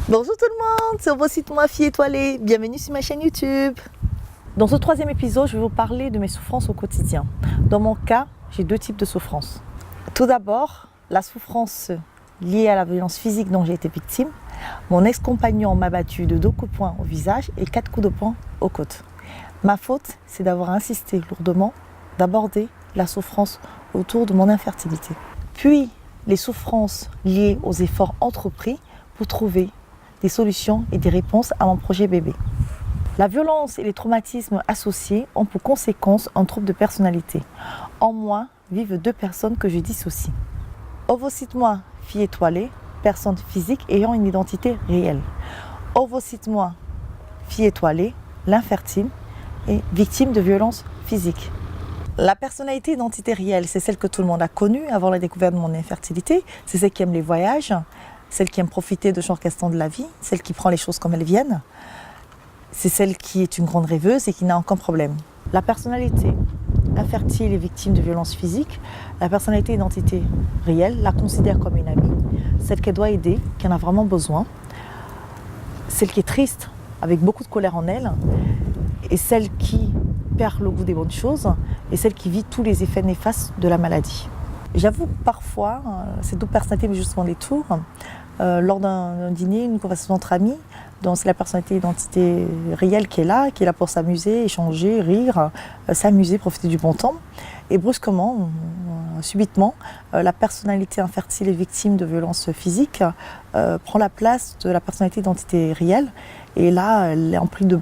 Bonjour tout le monde, c'est Ovocite-moi, fille étoilée. Bienvenue sur ma chaîne YouTube. Dans ce troisième épisode, je vais vous parler de mes souffrances au quotidien. Dans mon cas, j'ai deux types de souffrances. Tout d'abord, la souffrance liée à la violence physique dont j'ai été victime. Mon ex-compagnon m'a battu de 2 coups de poing au visage et 4 coups de poing aux côtes. Ma faute, c'est d'avoir insisté lourdement d'aborder la souffrance autour de mon infertilité. Puis, les souffrances liées aux efforts entrepris pour trouver des solutions et des réponses à mon projet bébé. La violence et les traumatismes associés ont pour conséquence un trouble de personnalité. En moi vivent 2 personnes que je dissocie. Ovocite-moi, fille étoilée, personne physique ayant une identité réelle. Ovocite-moi, fille étoilée, l'infertile et victime de violences physiques. La personnalité identité réelle, c'est celle que tout le monde a connue avant la découverte de mon infertilité. C'est celle qui aime les voyages, celle qui aime profiter de chaque instant de la vie, celle qui prend les choses comme elles viennent. C'est celle qui est une grande rêveuse et qui n'a aucun problème. La personnalité infertile et victime de violences physiques, la personnalité identité réelle la considère comme une amie, celle qu'elle doit aider, qui en a vraiment besoin, celle qui est triste, avec beaucoup de colère en elle, et celle qui perd le goût des bonnes choses, et celle qui vit tous les effets néfastes de la maladie. J'avoue que parfois, ces 2 personnalités me jouent souvent des tours. Lors d'un dîner, une conversation entre amis, donc c'est la personnalité identité réelle qui est là pour s'amuser, échanger, rire, s'amuser, profiter du bon temps. Et brusquement, subitement, la personnalité infertile et victime de violences physiques prend la place de la personnalité identité réelle. Et là, elle est emplie de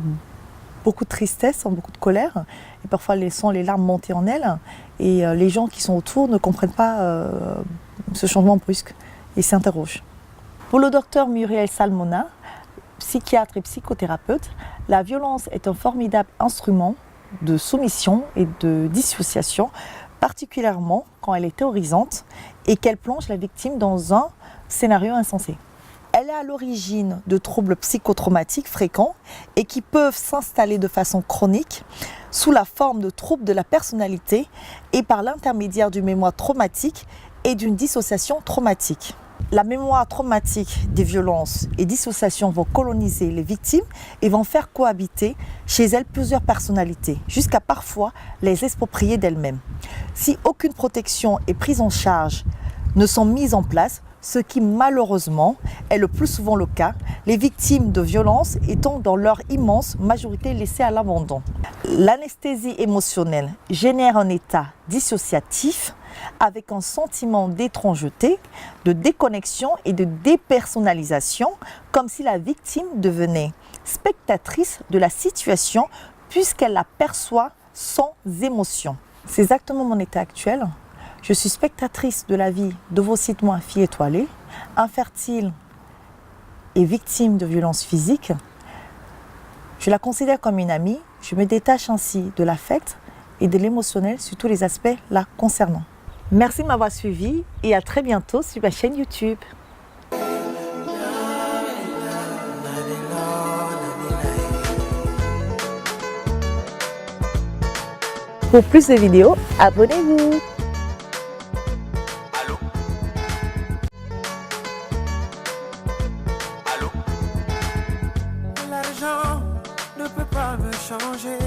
beaucoup de tristesse, beaucoup de colère, et parfois laissant les larmes monter en elle. Et les gens qui sont autour ne comprennent pas ce changement brusque et s'interrogent. Pour le docteur Muriel Salmona, psychiatre et psychothérapeute, la violence est un formidable instrument de soumission et de dissociation, particulièrement quand elle est terrorisante et qu'elle plonge la victime dans un scénario insensé. Elle est à l'origine de troubles psychotraumatiques fréquents et qui peuvent s'installer de façon chronique sous la forme de troubles de la personnalité et par l'intermédiaire d'une mémoire traumatique et d'une dissociation traumatique. La mémoire traumatique des violences et dissociation vont coloniser les victimes et vont faire cohabiter chez elles plusieurs personnalités, jusqu'à parfois les exproprier d'elles-mêmes. Si aucune protection et prise en charge ne sont mises en place, ce qui malheureusement est le plus souvent le cas, les victimes de violences étant dans leur immense majorité laissées à l'abandon. L'anesthésie émotionnelle génère un état dissociatif avec un sentiment d'étrangeté, de déconnexion et de dépersonnalisation, comme si la victime devenait spectatrice de la situation puisqu'elle la perçoit sans émotion. C'est exactement mon état actuel. Je suis spectatrice de la vie d'Ovocite-moi, fille étoilée, infertile et victime de violences physiques. Je la considère comme une amie. Je me détache ainsi de l'affect et de l'émotionnel sur tous les aspects la concernant. Merci de m'avoir suivi et à très bientôt sur ma chaîne YouTube. Pour plus de vidéos, abonnez-vous. L'argent ne peut pas me changer.